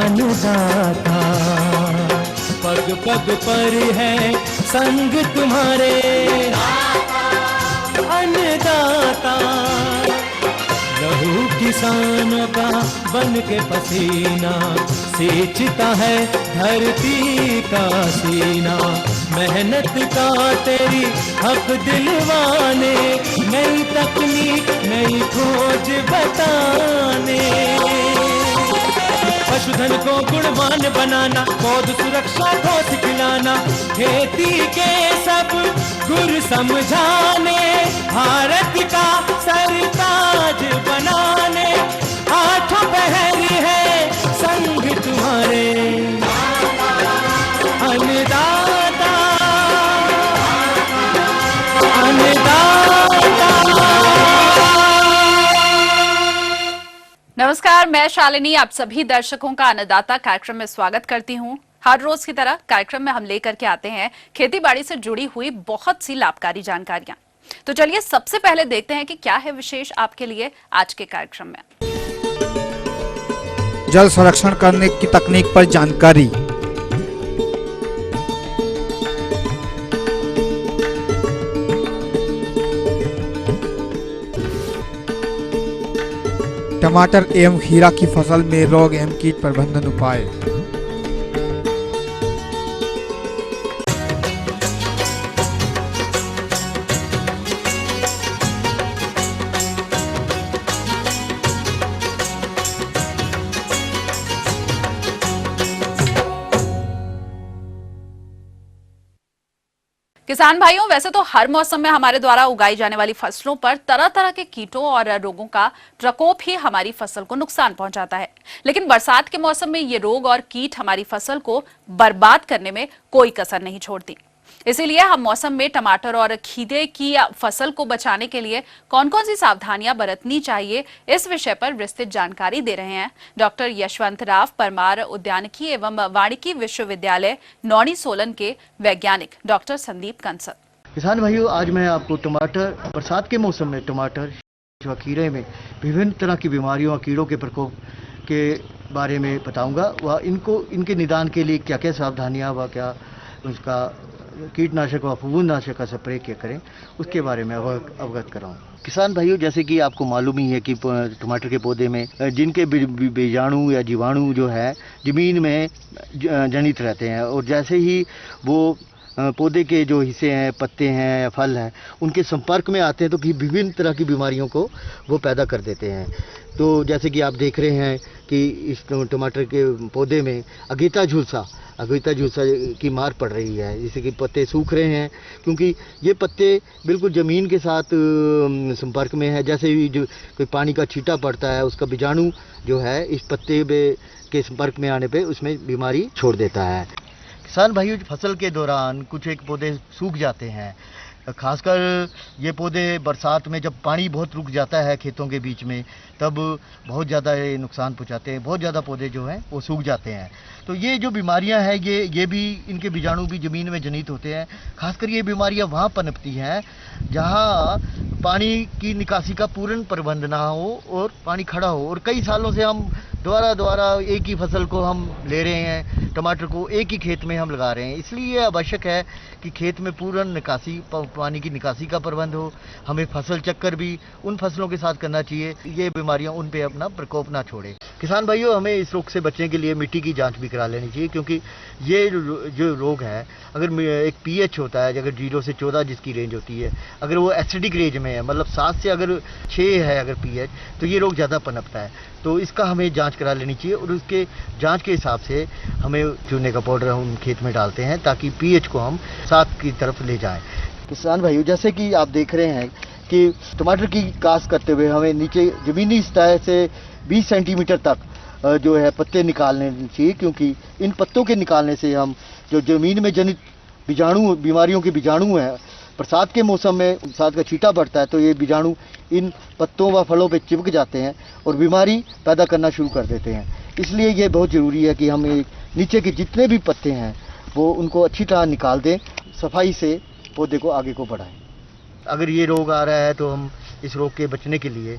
अन्नदाता। पग पग पर है संग तुम्हारे अन्नदाता। लहू किसानों का बन के पसीना सींचता है धरती का सीना। मेहनत का तेरी हक दिलवाने, नई तकनीक नई खोज बताने। पशुधन को गुणवान बनाना, पौध सुरक्षा को सिखलाना, खेती के सब गुर समझाने, भारत का सरताज बनाने। आठों पहर है संग तुम्हारे अन्नदाता अन्नदाता। नमस्कार, मैं शालिनी आप सभी दर्शकों का अन्नदाता कार्यक्रम में स्वागत करती हूं। हर रोज की तरह कार्यक्रम में हम लेकर के आते हैं खेती बाड़ी से जुड़ी हुई बहुत सी लाभकारी जानकारियां। तो चलिए सबसे पहले देखते हैं कि क्या है विशेष आपके लिए आज के कार्यक्रम में। जल संरक्षण करने की तकनीक पर जानकारी। टमाटर एवं खीरा की फसल में रोग एवं कीट प्रबंधन उपाय। किसान भाइयों, वैसे तो हर मौसम में हमारे द्वारा उगाई जाने वाली फसलों पर तरह तरह के कीटों और रोगों का प्रकोप ही हमारी फसल को नुकसान पहुंचाता है। लेकिन बरसात के मौसम में ये रोग और कीट हमारी फसल को बर्बाद करने में कोई कसर नहीं छोड़ती। इसीलिए हम मौसम में टमाटर और खीरे की फसल को बचाने के लिए कौन कौन सी सावधानियां बरतनी चाहिए, इस विषय पर विस्तृत जानकारी दे रहे हैं डॉक्टर यशवंतराव परमार, उद्यानिकी एवं वानिकी विश्वविद्यालय नौणी सोलन के वैज्ञानिक डॉक्टर संदीप कंसल। किसान भाइयों, आज मैं आपको टमाटर, बरसात के मौसम में टमाटर व खीरे में विभिन्न तरह की बीमारियों और कीड़ों के प्रकोप के बारे में बताऊंगा। वह इनके निदान के लिए क्या क्या सावधानियां व क्या उसका कीटनाशक व फफूंदनाशक का स्प्रे क्या करें, उसके बारे में अवगत कराऊं। किसान भाइयों, जैसे कि आपको मालूम ही है कि टमाटर के पौधे में जिनके बीजाणु या जीवाणु जो है ज़मीन में जनित रहते हैं, और जैसे ही वो पौधे के जो हिस्से हैं, पत्ते हैं या फल हैं, उनके संपर्क में आते हैं तो विभिन्न तरह की बीमारियों को वो पैदा कर देते हैं। तो जैसे कि आप देख रहे हैं कि इस टमाटर के पौधे में अगेता झुलसा की मार पड़ रही है, जिससे कि पत्ते सूख रहे हैं, क्योंकि ये पत्ते बिल्कुल ज़मीन के साथ संपर्क में है। जैसे ही जो कोई पानी का छींटा पड़ता है, उसका बीजाणु जो है इस पत्ते के संपर्क में आने पे उसमें बीमारी छोड़ देता है। किसान भाइयों, फसल के दौरान कुछ एक पौधे सूख जाते हैं, खासकर ये पौधे बरसात में जब पानी बहुत रुक जाता है खेतों के बीच में, तब बहुत ज़्यादा ये नुकसान पहुंचाते हैं। बहुत ज़्यादा पौधे जो हैं वो सूख जाते हैं। तो ये जो बीमारियां हैं ये भी, इनके बीजाणु भी ज़मीन में जनित होते हैं। खासकर ये बीमारियां वहाँ पनपती हैं जहाँ पानी की निकासी का पूर्ण प्रबंध ना हो और पानी खड़ा हो। और कई सालों से हम दोबारा एक ही फसल को हम ले रहे हैं, टमाटर को एक ही खेत में हम लगा रहे हैं। इसलिए आवश्यक है कि खेत में पूर्ण निकासी, पानी की निकासी का प्रबंध हो। हमें फसल चक्कर भी उन फसलों के साथ करना चाहिए, ये बीमारियां उन पे अपना प्रकोप ना छोड़े। किसान भाइयों, हमें इस रोग से बचने के लिए मिट्टी की जांच भी करा लेनी चाहिए, क्योंकि ये जो रोग है, अगर एक पीएच होता है, अगर 0 से 14 जिसकी रेंज होती है, अगर वो एसिडिक रेंज में है, मतलब 7 से अगर 6 है अगर पीएच, तो ये रोग ज़्यादा पनपता है। तो इसका हमें जांच करा लेनी चाहिए, और उसके जांच के हिसाब से हमें चूने का पाउडर हम खेत में डालते हैं, ताकि पीएच को हम 7 की तरफ ले जाएं। किसान भाइयों, जैसे कि आप देख रहे हैं कि टमाटर की काश्त करते हुए हमें नीचे ज़मीनी सतह से 20 सेंटीमीटर तक जो है पत्ते निकालने चाहिए, क्योंकि इन पत्तों के निकालने से हम जो ज़मीन में जनित बीमारियों के बीजाणु हैं, बरसात के मौसम में बरसात का छींटा पड़ता है तो ये बीजाणु इन पत्तों व फलों पे चिपक जाते हैं और बीमारी पैदा करना शुरू कर देते हैं। इसलिए ये बहुत ज़रूरी है कि हम नीचे के जितने भी पत्ते हैं वो उनको अच्छी तरह निकाल दें, सफाई से पौधे को आगे को बढ़ाएं। अगर ये रोग आ रहा है तो हम इस रोग के बचने के लिए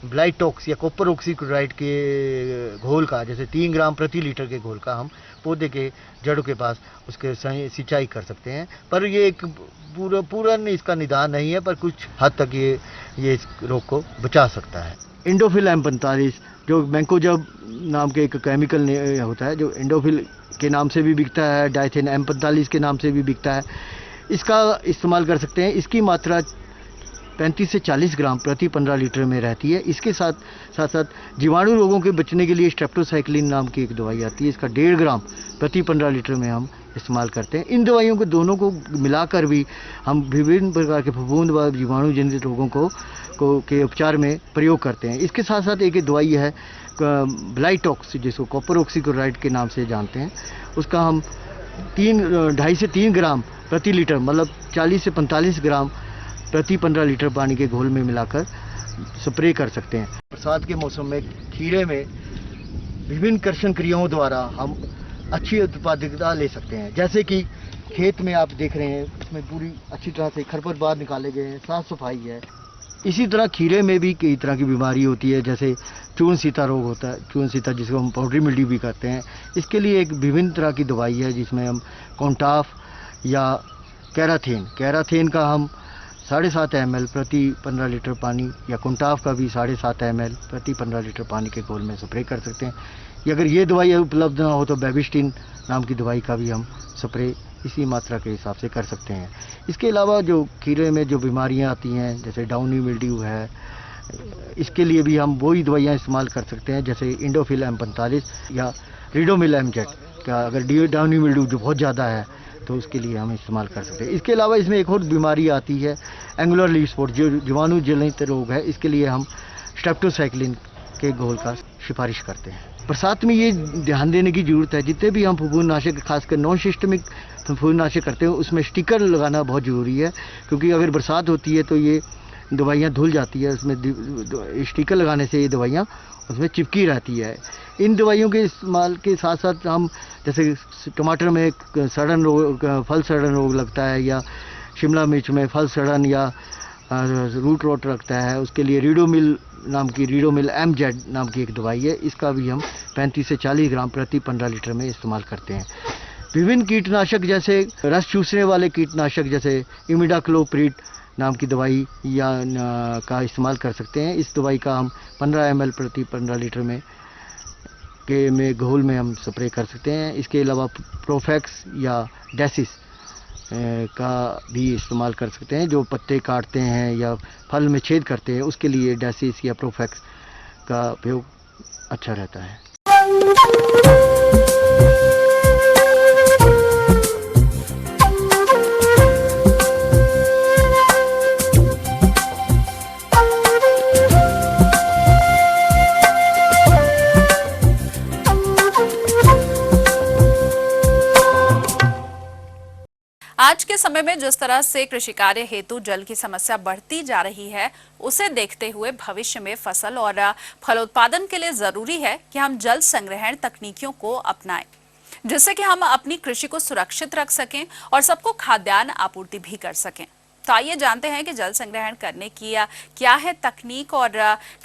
ब्लाइटॉक्स या कॉपर ऑक्सीक्लोराइड के घोल का, जैसे 3 ग्राम प्रति लीटर के घोल का हम पौधे के जड़ों के पास उसके सिंचाई कर सकते हैं। पर ये एक पूरा इसका निदान नहीं है, पर कुछ हद तक ये इस रोग को बचा सकता है। इंडोफिल M45 जो मैंकोजब नाम के एक केमिकल होता है, जो इंडोफिल के नाम से भी बिकता है, डाइथेन M45 के नाम से भी बिकता है, इसका इस्तेमाल कर सकते हैं। इसकी मात्रा 35 से 40 ग्राम प्रति 15 लीटर में रहती है। इसके साथ जीवाणु रोगों के बचने के लिए स्ट्रेप्टोसाइक्लिन नाम की एक दवाई आती है, इसका 1.5 ग्राम प्रति 15 लीटर में हम इस्तेमाल करते हैं। इन दवाइयों को दोनों को मिलाकर भी हम विभिन्न प्रकार के फफूंद व जीवाणु जनित रोगों के उपचार में प्रयोग करते हैं। इसके साथ साथ एक दवाई है ब्लाइटॉक्स, जिसको कॉपर ऑक्सीक्लोराइड के नाम से जानते हैं, उसका हम 2.5 से 3 ग्राम प्रति लीटर, मतलब 40 से 45 ग्राम प्रति 15 लीटर पानी के घोल में मिलाकर स्प्रे कर सकते हैं। बरसात के मौसम में खीरे में विभिन्न कर्षण क्रियाओं द्वारा हम अच्छी उत्पादकता ले सकते हैं। जैसे कि खेत में आप देख रहे हैं, इसमें पूरी अच्छी तरह से खरपतवार निकाले गए हैं, साफ सफाई है। इसी तरह खीरे में भी कई तरह की बीमारी होती है, जैसे चूर्ण सीता रोग होता है, चूर्ण सीता जिसको हम पाउडरी मिल्ड्यू भी कहते हैं। इसके लिए एक विभिन्न तरह की दवाई है, जिसमें हम कॉन्टाफ या कैराथेन का हम 7.5 ml प्रति 15 लीटर पानी, या कॉन्टाफ का भी 7.5 ml प्रति 15 लीटर पानी के घोल में स्प्रे कर सकते हैं। या अगर ये दवाई उपलब्ध ना हो तो बेबिस्टिन नाम की दवाई का भी हम स्प्रे इसी मात्रा के हिसाब से कर सकते हैं। इसके अलावा जो खीरे में जो बीमारियां आती हैं, जैसे डाउनी मिल्ड्यू है, इसके लिए भी हम वही दवाइयां इस्तेमाल कर सकते हैं, जैसे इंडोफिल M45 या रिडोमिल MZ का। अगर डाउनी मिल्ड्यू जो बहुत ज़्यादा है तो उसके लिए हम इस्तेमाल कर सकते हैं। इसके अलावा इसमें एक और बीमारी आती है एंगुलर लीफ स्पॉट, जो जीवाणु जनित रोग है। इसके लिए हम स्ट्रेप्टोसाइक्लिन के घोल का सिफारिश करते हैं। बरसात में ये ध्यान देने की ज़रूरत है, जितने भी हम फफूंदनाशक, खासकर नॉन सिस्टमिक फफूंदनाशक करते हैं, उसमें स्टिकर लगाना बहुत ज़रूरी है, क्योंकि अगर बरसात होती है तो ये दवाइयाँ धुल जाती है, उसमें स्टिकर लगाने से ये दवाइयाँ उसमें चिपकी रहती है। इन दवाइयों के इस्तेमाल के साथ साथ हम, जैसे टमाटर में सड़न रोग, फल सड़न रोग लगता है, या शिमला मिर्च में फल सड़न या रूट रोट लगता है, उसके लिए रिडोमिल MZ नाम की एक दवाई है। इसका भी हम 35 से 40 ग्राम प्रति 15 लीटर में इस्तेमाल करते हैं। विभिन्न कीटनाशक, जैसे रस चूसने वाले कीटनाशक, जैसे इमिडाक्लोप्रिड नाम की दवाई का इस्तेमाल कर सकते हैं। इस दवाई का हम 15 ml प्रति 15 लीटर में घोल में हम स्प्रे कर सकते हैं। इसके अलावा प्रोफेक्स या डेसिस का भी इस्तेमाल कर सकते हैं, जो पत्ते काटते हैं या फल में छेद करते हैं, उसके लिए डेसिस या प्रोफेक्स का उपयोग अच्छा रहता है। आज के समय में जिस तरह से कृषि कार्य हेतु जल की समस्या बढ़ती जा रही है, उसे देखते हुए भविष्य में फसल और फलोत्पादन के लिए जरूरी है कि हम जल संग्रहण तकनीकियों को अपनाएं, जिससे कि हम अपनी कृषि को सुरक्षित रख सकें और सबको खाद्यान्न आपूर्ति भी कर सकें। तो आइए जानते हैं कि जल संग्रहण करने की क्या है तकनीक, और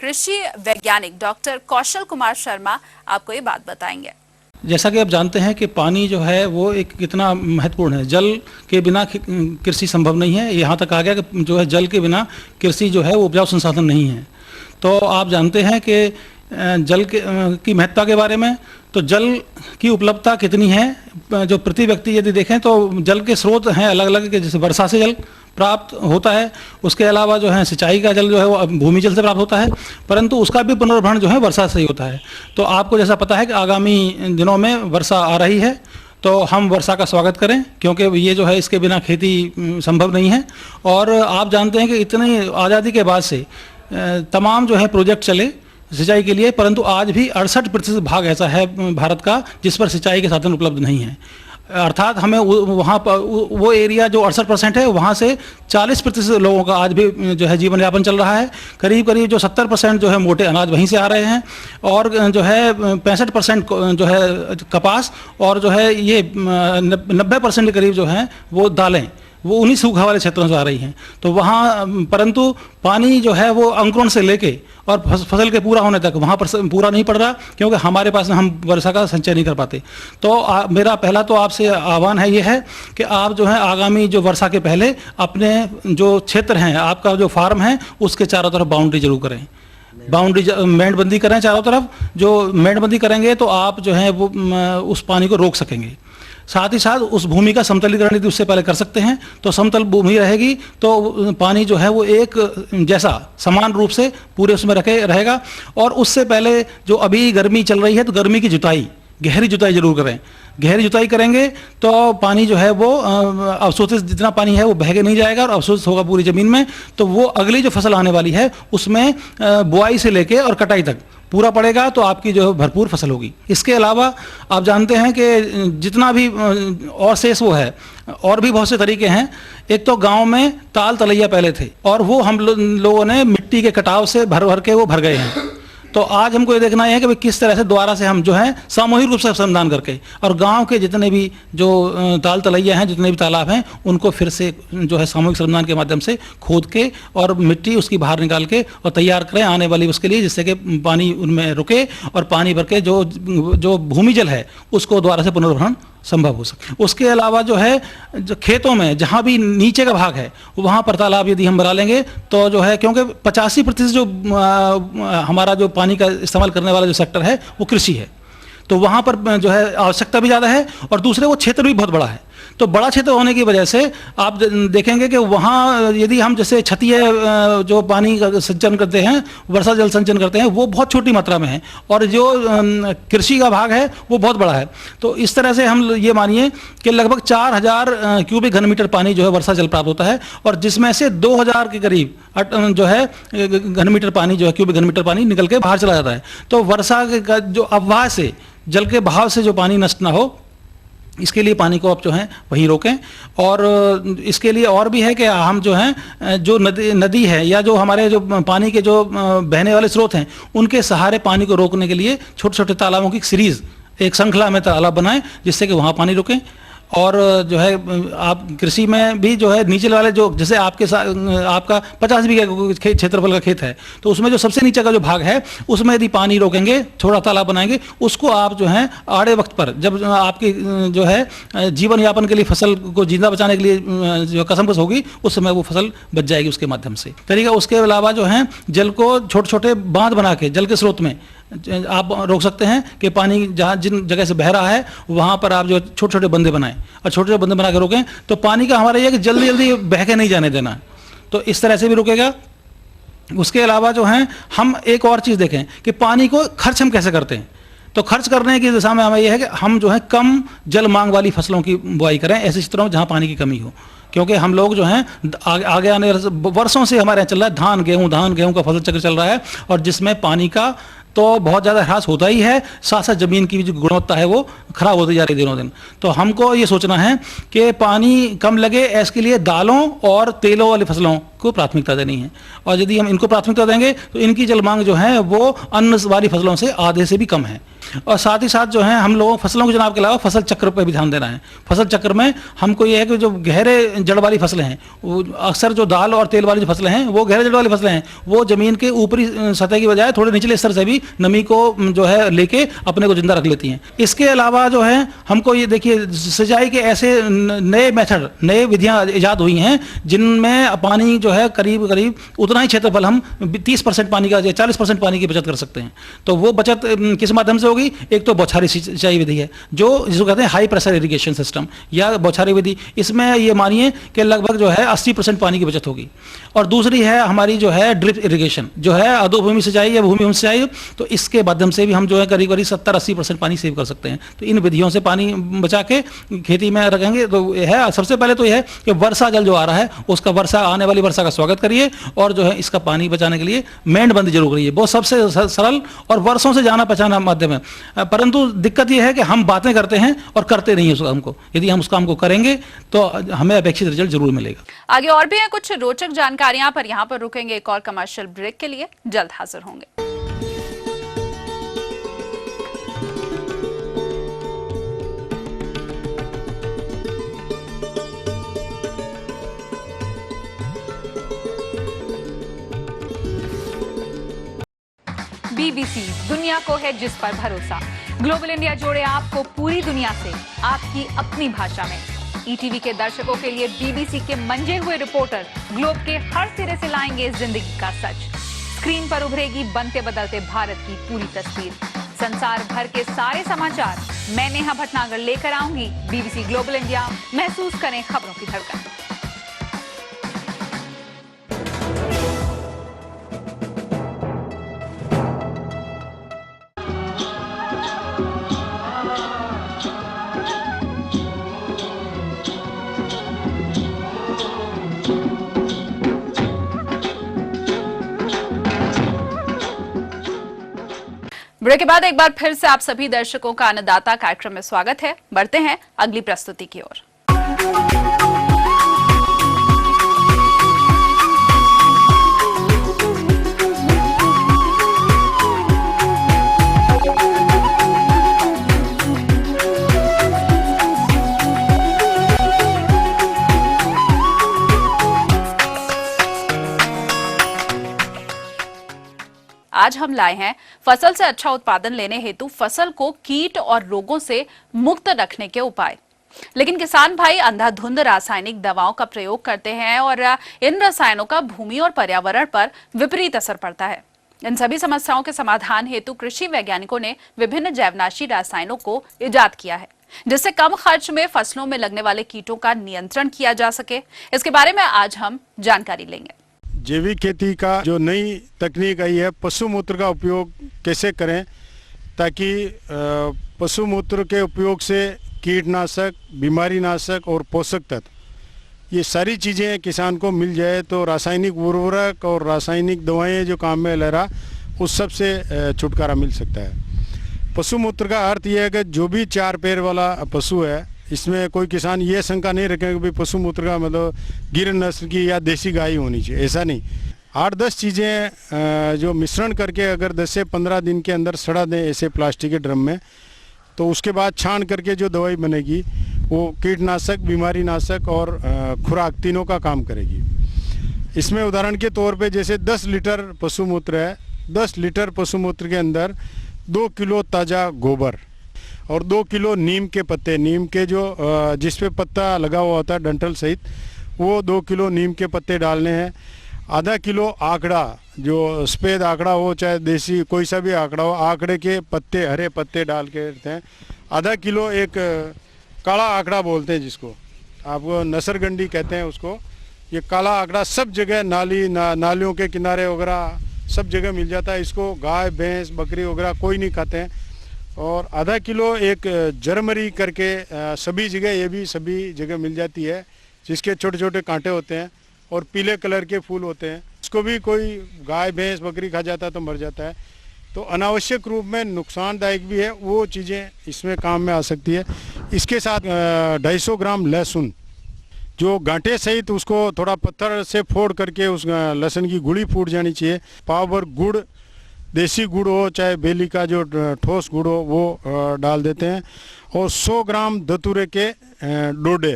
कृषि वैज्ञानिक डॉक्टर कौशल कुमार शर्मा आपको ये बात बताएंगे। जैसा कि आप जानते हैं कि पानी जो है वो एक कितना महत्वपूर्ण है। जल के बिना कृषि संभव नहीं है। यहाँ तक आ गया कि जो है जल के बिना कृषि जो है वो उपजाऊ संसाधन नहीं है। तो आप जानते हैं कि जल की महत्ता के बारे में, तो जल की उपलब्धता कितनी है। जो प्रति व्यक्ति यदि देखें तो जल के स्रोत हैं अलग अलग, के जैसे वर्षा से जल प्राप्त होता है, उसके अलावा जो है सिंचाई का जल जो है वो भूमि जल से प्राप्त होता है, परंतु उसका भी पुनर्भरण जो है वर्षा से ही होता है। तो आपको जैसा पता है कि आगामी दिनों में वर्षा आ रही है, तो हम वर्षा का स्वागत करें, क्योंकि ये जो है इसके बिना खेती संभव नहीं है। और आप जानते हैं कि इतनी आज़ादी के बाद से तमाम जो है प्रोजेक्ट चले सिंचाई के लिए, परंतु आज भी 68% भाग ऐसा है भारत का जिस पर सिंचाई के साधन उपलब्ध नहीं है। अर्थात हमें वहाँ पर वो एरिया जो 68% है, वहाँ से 40% लोगों का आज भी जो है जीवन यापन चल रहा है। करीब करीब जो 70% जो है मोटे अनाज वहीं से आ रहे हैं, और जो है 65% जो है कपास, और जो है ये 90% के करीब जो है वो दालें, वो उन्हीं सूखा वाले क्षेत्रों से आ रही हैं। तो वहाँ परंतु पानी जो है वो अंकुरण से लेके और फसल के पूरा होने तक वहाँ पर पूरा नहीं पड़ रहा, क्योंकि हमारे पास हम वर्षा का संचय नहीं कर पाते। तो मेरा पहला तो आपसे आह्वान है ये है कि आप जो है आगामी जो वर्षा के पहले अपने जो क्षेत्र हैं, आपका जो फार्म है, उसके चारों तरफ बाउंड्री जरूर करें, बाउंड्री मेंढबंदी करें चारों तरफ। जो मेंढबंदी करेंगे तो आप जो है वो उस पानी को रोक सकेंगे। साथ ही साथ उस भूमि का समतलीकरण यदि उससे पहले कर सकते हैं तो समतल भूमि रहेगी तो पानी जो है वो एक जैसा समान रूप से पूरे उसमें रहेगा। और उससे पहले जो अभी गर्मी चल रही है तो गर्मी की जुताई, गहरी जुताई जरूर करें। गहरी जुताई करेंगे तो पानी जो है वो अवशोषित जितना पानी है वो बह के नहीं जाएगा और अवशोषित होगा पूरी ज़मीन में, तो वो अगली जो फसल आने वाली है उसमें बुआई से लेके और कटाई तक पूरा पड़ेगा, तो आपकी जो है भरपूर फसल होगी। इसके अलावा आप जानते हैं कि जितना भी और शेष वो है, और भी बहुत से तरीके हैं। एक तो गांव में ताल तलैया पहले थे और वो हम लोगों ने मिट्टी के कटाव से भर के वो भर गए हैं। तो आज हमको ये देखना है कि भाई किस तरह से दोबारा से हम जो है सामूहिक रूप से श्रमदान करके और गांव के जितने भी जो ताल तलैया हैं, जितने भी तालाब हैं, उनको फिर से जो है सामूहिक श्रमदान के माध्यम से खोद के और मिट्टी उसकी बाहर निकाल के और तैयार करें आने वाली उसके लिए, जिससे कि पानी उनमें रुके और पानी भर के जो भूमि जल है उसको दोबारा से पुनर्भरण संभव हो सके। उसके अलावा जो है जो खेतों में जहाँ भी नीचे का भाग है वहाँ पर तालाब यदि हम बना लेंगे तो जो है, क्योंकि 85% जो हमारा जो पानी का इस्तेमाल करने वाला जो सेक्टर है वो कृषि है, तो वहाँ पर जो है आवश्यकता भी ज़्यादा है और दूसरे वो क्षेत्र भी बहुत बड़ा है। तो बड़ा क्षेत्र होने की वजह से आप देखेंगे कि वहाँ यदि हम जैसे छतीय जो पानी का संचयन करते हैं, वर्षा जल संचयन करते हैं, वो बहुत छोटी मात्रा में है और जो कृषि का भाग है वो बहुत बड़ा है। तो इस तरह से हम ये मानिए कि लगभग 4000 क्यूबिक घन मीटर पानी जो है वर्षा जल प्राप्त होता है और जिसमें से 2000 के करीब जो है घन मीटर पानी जो है क्यूबिक घन मीटर पानी निकल के बाहर चला जाता है। तो वर्षा का जो अववाह से, जल के बहाव से जो पानी नष्ट ना हो, इसके लिए पानी को आप जो है वहीं रोकें। और इसके लिए और भी है कि हम जो है जो नदी है या जो हमारे जो पानी के जो बहने वाले स्रोत हैं उनके सहारे पानी को रोकने के लिए छोटे छोटे तालाबों की सीरीज, एक श्रृंखला में तालाब बनाएं जिससे कि वहाँ पानी रुकें। और जो है आप कृषि में भी जो है नीचे वाले जो जैसे आपका 50 बीघा क्षेत्रफल का खेत है तो उसमें जो सबसे नीचे का जो भाग है उसमें यदि पानी रोकेंगे, थोड़ा तालाब बनाएंगे, उसको आप जो है आड़े वक्त पर जब आपकी जो है जीवन यापन के लिए फसल को जिंदा बचाने के लिए जो कसमकस होगी उस समय वो फसल बच जाएगी उसके माध्यम से तरीका। उसके अलावा जो है जल को छोटे छोटे बांध बना के जल के स्रोत में आप रोक सकते हैं कि पानी जहाँ जिन जगह से बह रहा है वहाँ पर आप जो छोटे छोटे बंदे बनाएं और छोटे छोटे बंदे बना के रोकें, तो पानी का हमारा यह कि जल्दी जल्दी बह के नहीं जाने देना, तो इस तरह से भी रुकेगा। उसके अलावा जो है हम एक और चीज़ देखें कि पानी को खर्च हम कैसे करते हैं। तो खर्च करने की दिशा में हमें यह है कि हम जो है कम जल मांग वाली फसलों की बुआई करें ऐसे क्षेत्रों में जहाँ पानी की कमी हो, क्योंकि हम लोग जो हैं आगे आने वर्षों से हमारे यहाँ चल रहा है धान गेहूँ का फसल चक्र चल रहा है और जिसमें पानी का तो बहुत ज़्यादा ह्रास होता ही है, साथ साथ ज़मीन की जो गुणवत्ता है वो खराब होती जा रही है दिनों दिन। तो हमको ये सोचना है कि पानी कम लगे, इसके लिए दालों और तेलों वाली फसलों को प्राथमिकता देनी है और यदि हम इनको प्राथमिकता देंगे तो इनकी जल मांग जो है वो अन्न वाली फसलों से आधे से भी कम है। और साथ ही साथ जो है हम लोगों फसलों के चुनाव के अलावा फसल चक्र पर भी ध्यान देना है। फसल चक्र में हमको ये है कि जो गहरे जड़ वाली फसलें हैं वो अक्सर जो दाल और तेल वाली जो फसलें हैं वो गहरे जड़ वाली फसलें हैं, वो जमीन के ऊपरी सतह की बजाय थोड़े निचले स्तर से भी नमी को जो है लेके अपने को जिंदा रख लेती हैं। इसके अलावा जो है हमको ये देखिए सिंचाई के ऐसे नए मेथड, नए विधियाँ ईजाद हुई हैं जिनमें पानी जो है करीब करीब उतना ही क्षेत्रफल हम 30% पानी का या 40% पानी की बचत कर सकते हैं। तो वो बचत किस माध्यम से होगी? एक तो बौछारी सिंचाई विधि है जिसको कहते हैं हाई प्रेशर इरिगेशन सिस्टम या बौछारी विधि। इसमें ये मानिए कि लगभग जो है 80% पानी की बचत होगी। और दूसरी है हमारी जो है ड्रिप इरिगेशन जो है अधोभूमि सिंचाई या भूमि सिंचाई, तो इसके माध्यम से भी हम जो है करीब करीब 70-80% पानी सेव कर सकते हैं। तो इन विधियों से पानी बचा के खेती में रखेंगे तो यह है सबसे पहले तो यह है कि वर्षा जल जो आ रहा है उसका आने वाली वर्षा का स्वागत करिए और जो है इसका पानी बचाने के लिए मेंढबंदी जरूर करिए। बहुत सबसे सरल और वर्षों से जाना पहचाना माध्यम है, परंतु दिक्कत यह है कि हम बातें करते हैं और करते नहीं उस काम को। यदि हम उस काम को करेंगे तो हमें अपेक्षित रिजल्ट जरूर मिलेगा। आगे और भी है कुछ रोचक जानकारियां, पर यहाँ पर रुकेंगे एक और कमर्शियल ब्रेक के लिए, जल्द हाजिर होंगे। BBC, दुनिया को है जिस पर भरोसा। ग्लोबल इंडिया जोड़े आपको पूरी दुनिया से आपकी अपनी भाषा में। ETV के दर्शकों के लिए BBC के मंजे हुए रिपोर्टर ग्लोब के हर सिरे से लाएंगे जिंदगी का सच। स्क्रीन पर उभरेगी बनते बदलते भारत की पूरी तस्वीर। संसार भर के सारे समाचार मैं नेहा भटनागर लेकर आऊंगी। BBC ग्लोबल इंडिया, महसूस करें खबरों की धड़कन। ब्रेक के बाद एक बार फिर से आप सभी दर्शकों का अन्नदाता कार्यक्रम में स्वागत है। बढ़ते हैं अगली प्रस्तुति की ओर। आज हम लाए हैं फसल से अच्छा उत्पादन लेने हेतु फसल को कीट और रोगों से मुक्त रखने के उपाय। लेकिन किसान भाई अंधाधुंध रासायनिक दवाओं का प्रयोग करते हैं और इन रसायनों का भूमि और पर्यावरण पर विपरीत असर पड़ता है। इन सभी समस्याओं के समाधान हेतु कृषि वैज्ञानिकों ने विभिन्न जैवनाशी रसायनों को इजाद किया है, जिससे कम खर्च में फसलों में लगने वाले कीटों का नियंत्रण किया जा सके। इसके बारे में आज हम जानकारी लेंगे। जैविक खेती का जो नई तकनीक आई है, पशु मूत्र का उपयोग कैसे करें ताकि पशु मूत्र के उपयोग से कीटनाशक, बीमारीनाशक और पोषक तत्व ये सारी चीज़ें किसान को मिल जाए तो रासायनिक उर्वरक और रासायनिक दवाएं जो काम में ले रहा उस सब से छुटकारा मिल सकता है। पशु मूत्र का अर्थ यह है कि जो भी 4 पैर वाला पशु है, इसमें कोई किसान ये शंका नहीं रखेगा कि भाई पशु मूत्र का मतलब गिर नस्ल की या देसी गाय होनी चाहिए, ऐसा नहीं। 8-10 चीज़ें जो मिश्रण करके अगर 10 से 15 दिन के अंदर सड़ा दें ऐसे प्लास्टिक के ड्रम में, तो उसके बाद छान करके जो दवाई बनेगी वो कीटनाशक, बीमारीनाशक और खुराक तीनों का काम करेगी। इसमें उदाहरण के तौर पे जैसे 10 लीटर पशु मूत्र है, 10 लीटर पशु मूत्र के अंदर 2 किलो ताज़ा गोबर और 2 किलो नीम के पत्ते, नीम के जो जिस पे पत्ता लगा हुआ होता है डंठल सहित, वो 2 किलो नीम के पत्ते डालने हैं। आधा किलो आंकड़ा, जो सफ़ेद आंकड़ा हो चाहे देसी कोई सा भी आंकड़ा हो, आंकड़े के पत्ते, हरे पत्ते डाल के रखते हैं। आधा किलो एक काला आंकड़ा बोलते हैं जिसको आपको नसरगंडी कहते हैं उसको, ये काला आंकड़ा सब जगह नालियों के किनारे वगैरह सब जगह मिल जाता है। इसको गाय, भैंस, बकरी वगैरह कोई नहीं खाते हैं। और आधा किलो एक जरमरी करके सभी जगह, ये भी सभी जगह मिल जाती है, जिसके छोटे छोटे कांटे होते हैं और पीले कलर के फूल होते हैं। इसको भी कोई गाय, भैंस, बकरी खा जाता है तो मर जाता है, तो अनावश्यक रूप में नुकसानदायक भी है, वो चीज़ें इसमें काम में आ सकती है। इसके साथ 250 ग्राम लहसुन, जो गांठे सहित उसको थोड़ा पत्थर से फोड़ करके उस लहसुन की गुड़ी फूट जानी चाहिए। पाव भर गुड़, देसी गुड़ हो चाहे बेली का जो ठोस गुड़ हो वो डाल देते हैं। और 100 ग्राम धतूरे के डोडे,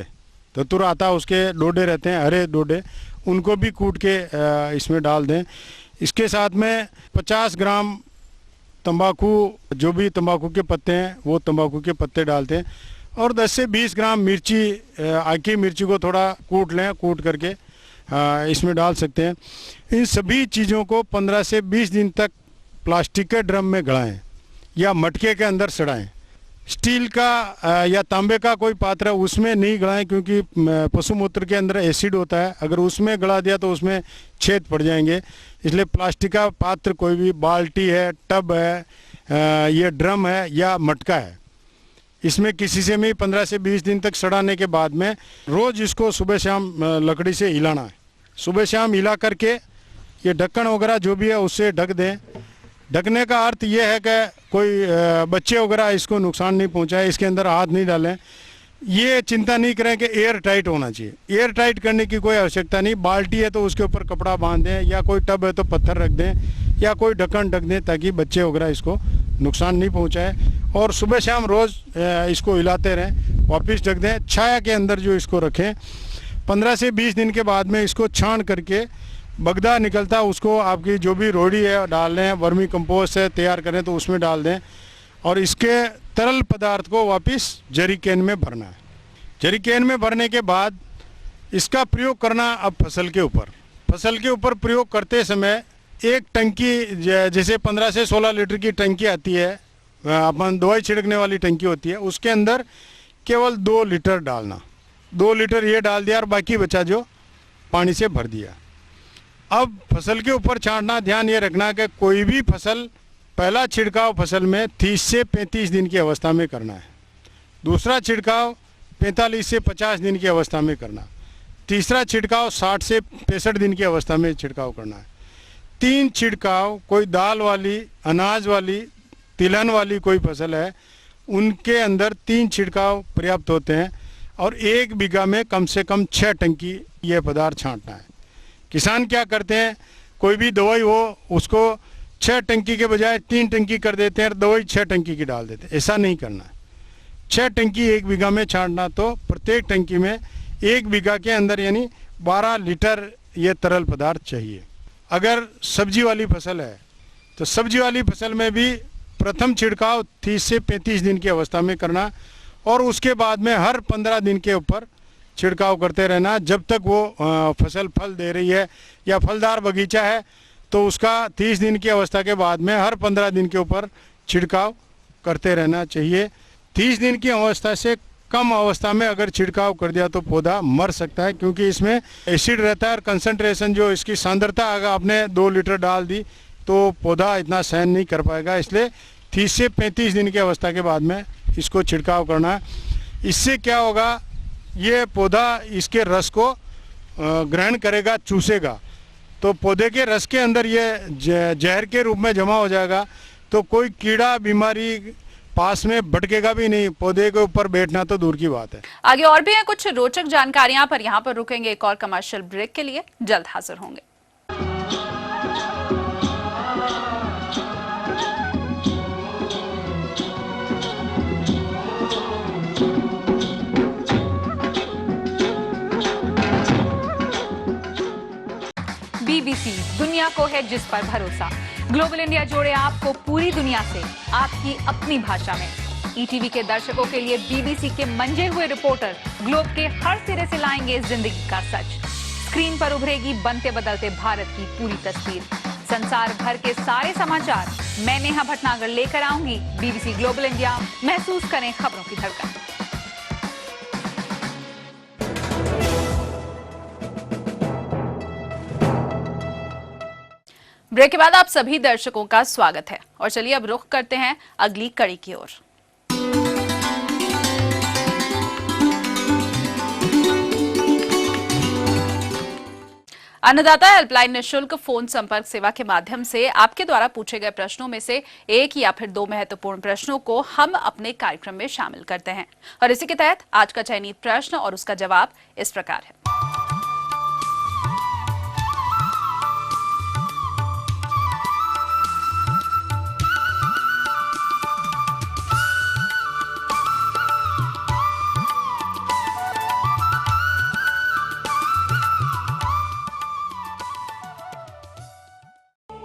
धतूरा आता है उसके डोडे रहते हैं, हरे डोडे, उनको भी कूट के इसमें डाल दें। इसके साथ में 50 ग्राम तंबाकू, जो भी तंबाकू के पत्ते हैं वो तंबाकू के पत्ते डालते हैं। और 10 से 20 ग्राम मिर्ची, आकी मिर्ची को थोड़ा कूट लें, कूट करके इसमें डाल सकते हैं। इन सभी चीज़ों को 15 से 20 दिन तक प्लास्टिक के ड्रम में गड़ाएं या मटके के अंदर सड़ाएं। स्टील का या तांबे का कोई पात्र है उसमें नहीं गड़ाएं, क्योंकि पशु मूत्र के अंदर एसिड होता है, अगर उसमें गड़ा दिया तो उसमें छेद पड़ जाएंगे। इसलिए प्लास्टिक का पात्र, कोई भी बाल्टी है, टब है, ये ड्रम है या मटका है, इसमें किसी से भी 15 से 20 दिन तक सड़ाने के बाद में रोज़ इसको सुबह शाम लकड़ी से हिलाना है। सुबह शाम हिला करके ये ढक्कन वगैरह जो भी है उससे ढक दें। ढकने का अर्थ ये है कि कोई बच्चे वगैरह इसको नुकसान नहीं पहुंचाए, इसके अंदर हाथ नहीं डालें। ये चिंता नहीं करें कि एयर टाइट होना चाहिए, एयर टाइट करने की कोई आवश्यकता नहीं। बाल्टी है तो उसके ऊपर कपड़ा बांध दें, या कोई टब है तो पत्थर रख दें, या कोई ढक्कन ढक दें ताकि बच्चे वगैरह इसको नुकसान नहीं पहुंचाए। और सुबह शाम रोज़ इसको हिलाते रहें, वापस ढक दें। छाया के अंदर जो इसको रखें, 15 से 20 दिन के बाद में इसको छान करके बगदा निकलता है उसको आपकी जो भी रोड़ी है डाल दें, वर्मी कंपोस्ट है तैयार करें तो उसमें डाल दें और इसके तरल पदार्थ को वापस जरी कैन में भरना है। जरी कैन में भरने के बाद इसका प्रयोग करना अब फसल के ऊपर प्रयोग करते समय एक टंकी जैसे 15 से 16 लीटर की टंकी आती है, अपन दवाई छिड़कने वाली टंकी होती है, उसके अंदर केवल 2 लीटर डालना। 2 लीटर ये डाल दिया और बाकी बचा जो पानी से भर दिया। अब फसल के ऊपर छांटना, ध्यान ये रखना कि कोई भी फसल पहला छिड़काव फसल में 30 से 35 दिन की अवस्था में करना है, दूसरा छिड़काव 45 से 50 दिन की अवस्था में करना, तीसरा छिड़काव 60 से 65 दिन की अवस्था में छिड़काव करना है। 3 छिड़काव कोई दाल वाली, अनाज वाली, तिलहन वाली कोई फसल है उनके अंदर 3 छिड़काव पर्याप्त होते हैं और 1 बीघा में कम से कम 6 टंकी ये पदार्थ छांटना है। किसान क्या करते हैं, कोई भी दवाई हो उसको 6 टंकी के बजाय 3 टंकी कर देते हैं और दवाई 6 टंकी की डाल देते हैं। ऐसा नहीं करना है। 6 टंकी 1 बीघा में छांटना, तो प्रत्येक टंकी में 1 बीघा के अंदर यानी 12 लीटर ये तरल पदार्थ चाहिए। अगर सब्जी वाली फसल है तो सब्जी वाली फसल में भी प्रथम छिड़काव 30 से 35 दिन की अवस्था में करना और उसके बाद में हर 15 दिन के ऊपर छिड़काव करते रहना जब तक वो फसल फल दे रही है या फलदार बगीचा है तो उसका 30 दिन की अवस्था के बाद में हर 15 दिन के ऊपर छिड़काव करते रहना चाहिए। 30 दिन की अवस्था से कम अवस्था में अगर छिड़काव कर दिया तो पौधा मर सकता है, क्योंकि इसमें एसिड रहता है और कंसंट्रेशन जो इसकी सांद्रता अगर आपने 2 लीटर डाल दी तो पौधा इतना सहन नहीं कर पाएगा। इसलिए 30 से 35 दिन की अवस्था के बाद में इसको छिड़काव करना है। इससे क्या होगा, ये पौधा इसके रस को ग्रहण करेगा, चूसेगा, तो पौधे के रस के अंदर ये जहर के रूप में जमा हो जाएगा, तो कोई कीड़ा बीमारी पास में भटकेगा भी नहीं, पौधे के ऊपर बैठना तो दूर की बात है। आगे और भी हैं कुछ रोचक जानकारियां, पर यहाँ पर रुकेंगे एक और कमर्शियल ब्रेक के लिए, जल्द हाजिर होंगे। बीबीसी, दुनिया को है जिस पर भरोसा। ग्लोबल इंडिया जोड़े आपको पूरी दुनिया से आपकी अपनी भाषा में। ईटीवी के दर्शकों के लिए बीबीसी के मंजे हुए रिपोर्टर ग्लोब के हर सिरे से लाएंगे जिंदगी का सच। स्क्रीन पर उभरेगी बनते बदलते भारत की पूरी तस्वीर। संसार भर के सारे समाचार मैं नेहा भटनागर लेकर आऊंगी। बीबीसी ग्लोबल इंडिया, महसूस करें खबरों की धड़कन। ब्रेक के बाद आप सभी दर्शकों का स्वागत है और चलिए अब रुख करते हैं अगली कड़ी की ओर। अन्नदाता हेल्पलाइन निःशुल्क फोन संपर्क सेवा के माध्यम से आपके द्वारा पूछे गए प्रश्नों में से 1 या फिर 2 महत्वपूर्ण प्रश्नों को हम अपने कार्यक्रम में शामिल करते हैं और इसी के तहत आज का चयनित प्रश्न और उसका जवाब इस प्रकार है।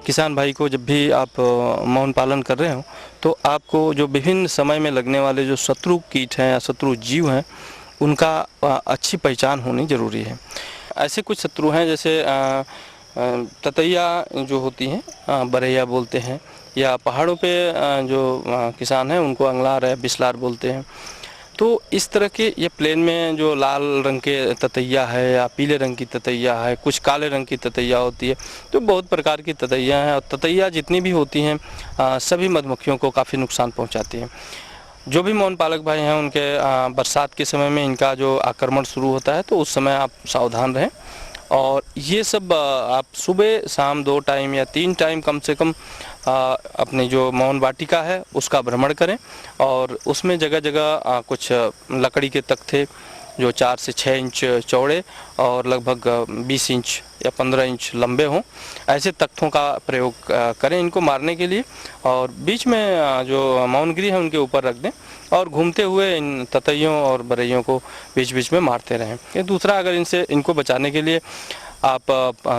किसान भाई को जब भी आप मौन पालन कर रहे हो तो आपको जो विभिन्न समय में लगने वाले जो शत्रु कीट हैं या शत्रु जीव हैं उनका अच्छी पहचान होनी ज़रूरी है। ऐसे कुछ शत्रु हैं जैसे ततैया जो होती हैं, बरैया बोलते हैं, या पहाड़ों पे जो किसान हैं उनको अंगलार या बिस्लार बोलते हैं। तो इस तरह के ये प्लेन में जो लाल रंग के ततैया है या पीले रंग की ततैया है, कुछ काले रंग की ततैया होती है, तो बहुत प्रकार की ततैया हैं और ततैया जितनी भी होती हैं सभी मधुमक्खियों को काफ़ी नुकसान पहुंचाती हैं। जो भी मौन पालक भाई हैं उनके बरसात के समय में इनका जो आक्रमण शुरू होता है तो उस समय आप सावधान रहें और ये सब आप सुबह शाम 2 टाइम या 3 टाइम कम से कम अपनी जो मौन वाटिका है उसका भ्रमण करें और उसमें जगह जगह कुछ लकड़ी के तख्ते जो 4 से 6 इंच चौड़े और लगभग 20 इंच या 15 इंच लंबे हों, ऐसे तख्तों का प्रयोग करें इनको मारने के लिए और बीच में जो मौनगिरी है उनके ऊपर रख दें और घूमते हुए इन ततैयों और बरैयों को बीच बीच में मारते रहें। ये दूसरा, अगर इनको बचाने के लिए आप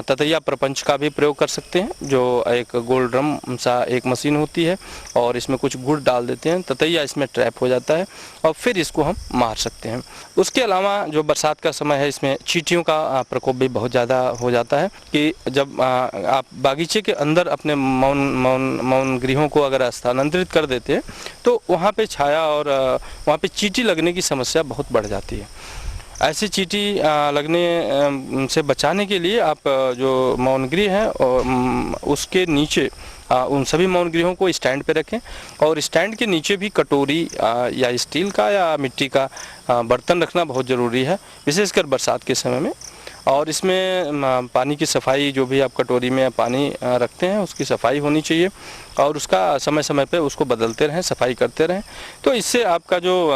ततैया प्रपंच का भी प्रयोग कर सकते हैं, जो एक गोल ड्रम सा एक मशीन होती है और इसमें कुछ गुड़ डाल देते हैं, ततैया इसमें ट्रैप हो जाता है और फिर इसको हम मार सकते हैं। उसके अलावा जो बरसात का समय है इसमें चींटियों का प्रकोप भी बहुत ज़्यादा हो जाता है कि जब आप बागीचे के अंदर अपने मौन गृहों को अगर स्थानांतरित कर देते हैं तो वहाँ पे छाया और वहाँ पे चींटी लगने की समस्या बहुत बढ़ जाती है। ऐसी चींटी लगने से बचाने के लिए आप जो मौन गृह है और उसके नीचे उन सभी मौन गृहों को स्टैंड पे रखें और स्टैंड के नीचे भी कटोरी या स्टील का या मिट्टी का बर्तन रखना बहुत ज़रूरी है, विशेषकर बरसात के समय में। और इसमें पानी की सफाई, जो भी आप कटोरी में पानी रखते हैं उसकी सफाई होनी चाहिए और उसका समय समय पे उसको बदलते रहें, सफाई करते रहें, तो इससे आपका जो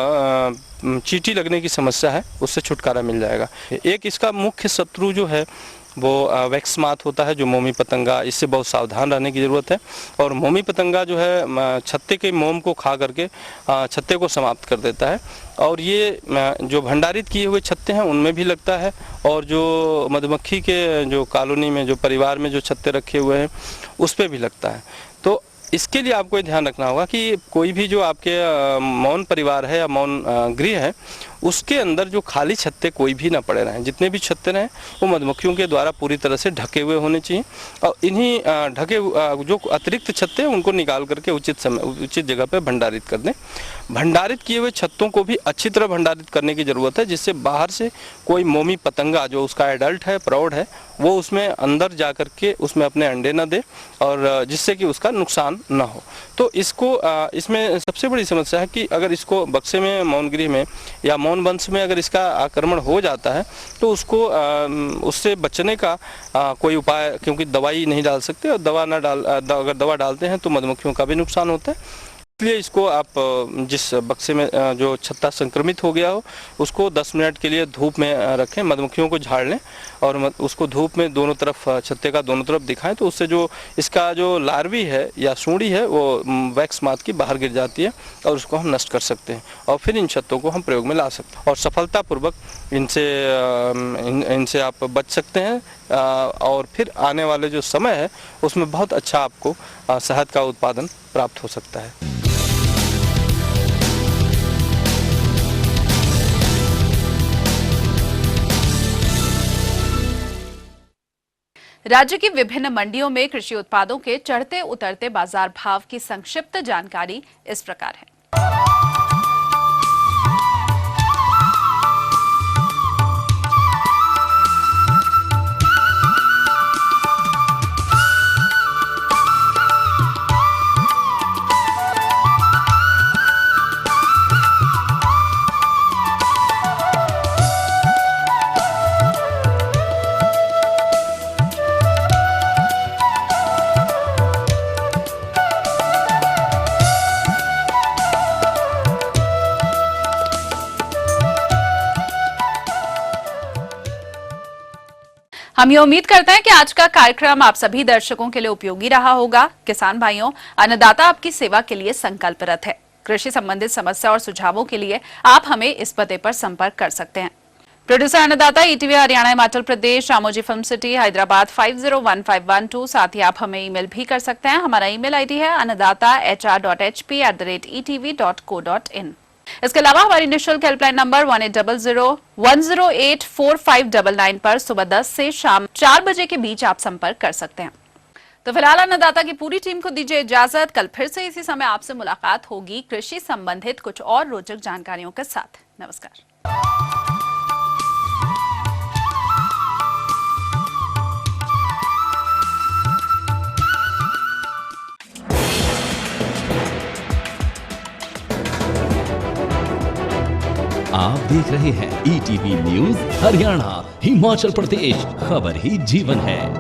चींटी लगने की समस्या है उससे छुटकारा मिल जाएगा। एक इसका मुख्य शत्रु जो है वो वैक्स मात होता है, जो मोमी पतंगा, इससे बहुत सावधान रहने की ज़रूरत है। और मोमी पतंगा जो है छत्ते के मोम को खा करके छत्ते को समाप्त कर देता है और ये जो भंडारित किए हुए छत्ते हैं उनमें भी लगता है और जो मधुमक्खी के जो कॉलोनी में जो परिवार में जो छत्ते रखे हुए हैं उस पर भी लगता है। तो इसके लिए आपको ध्यान रखना होगा कि कोई भी जो आपके मौन परिवार है या मौन गृह है उसके अंदर जो खाली छत्ते कोई भी ना पड़े रहें। जितने भी छत्ते रहें वो मधुमक्खियों के द्वारा पूरी तरह से ढके हुए होने चाहिए और इन्हीं ढके जो अतिरिक्त छत्ते हैं उनको निकाल करके उचित जगह पे भंडारित कर दें। भंडारित किए हुए छत्तों को भी अच्छी तरह भंडारित करने की ज़रूरत है, जिससे बाहर से कोई मोमी पतंगा जो उसका एडल्ट है, प्रौढ़ है, वो उसमें अंदर जा कर के उसमें अपने अंडे न दे और जिससे कि उसका नुकसान न हो। तो इसमें सबसे बड़ी समस्या है कि अगर इसको बक्से में, मौन गृह में या मौन वंश में अगर इसका आक्रमण हो जाता है तो उसको उससे बचने का कोई उपाय, क्योंकि दवाई नहीं डाल सकते और अगर दवा डालते हैं तो मधुमक्खियों का भी नुकसान होता है। इसलिए इसको आप जिस बक्से में जो छत्ता संक्रमित हो गया हो उसको 10 मिनट के लिए धूप में रखें, मधुमक्खियों को झाड़ लें और उसको धूप में दोनों तरफ, छत्ते का दोनों तरफ दिखाएं, तो उससे जो इसका जो लार्वी है या सूंडी है वो वैक्स मात की बाहर गिर जाती है और उसको हम नष्ट कर सकते हैं और फिर इन छत्तों को हम प्रयोग में ला सकते हैं और सफलतापूर्वक इनसे आप बच सकते हैं और फिर आने वाले जो समय है उसमें बहुत अच्छा आपको शहद का उत्पादन प्राप्त हो सकता है। राज्य की विभिन्न मंडियों में कृषि उत्पादों के चढ़ते उतरते बाजार भाव की संक्षिप्त जानकारी इस प्रकार है। हम ये उम्मीद करते हैं कि आज का कार्यक्रम आप सभी दर्शकों के लिए उपयोगी रहा होगा। किसान भाइयों, अन्नदाता आपकी सेवा के लिए संकल्परत है। कृषि संबंधित समस्या और सुझावों के लिए आप हमें इस पते पर संपर्क कर सकते हैं। प्रोड्यूसर अन्नदाता, ETV Haryana, Himachal Pradesh, Ramoji film city, Hyderabad 501512। साथ ही आप हमें ईमेल भी कर सकते हैं। हमारा ईमेल आईडी है annadaata.hr.hp@etv.co.in। इसके अलावा हमारी निःशुल्क हेल्पलाइन नंबर 1800-108-4599 पर सुबह 10 से शाम 4 बजे के बीच आप संपर्क कर सकते हैं। तो फिलहाल अन्नदाता की पूरी टीम को दीजिए इजाजत। कल फिर से इसी समय आपसे मुलाकात होगी कृषि संबंधित कुछ और रोचक जानकारियों के साथ। नमस्कार। आप देख रहे हैं ईटीवी न्यूज़ हरियाणा, हिमाचल प्रदेश, खबर ही जीवन है।